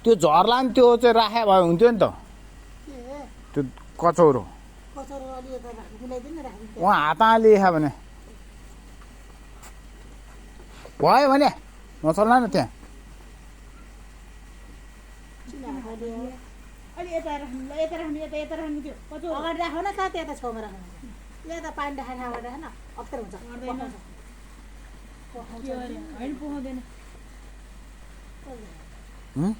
त्यो झर्ला नि त्यो चाहिँ राखे भए हुन्थ्यो नि त त्यो कचौरो उहाँ हातमा लेखा भने भयो भने नचल्ला न त्यहाँ अगाडि राख्नु न साथी यता छेउमा राख्नु यता पानी राखेर ठाउँमा राखेन अप्ठ्यारो हुन्छ हम्म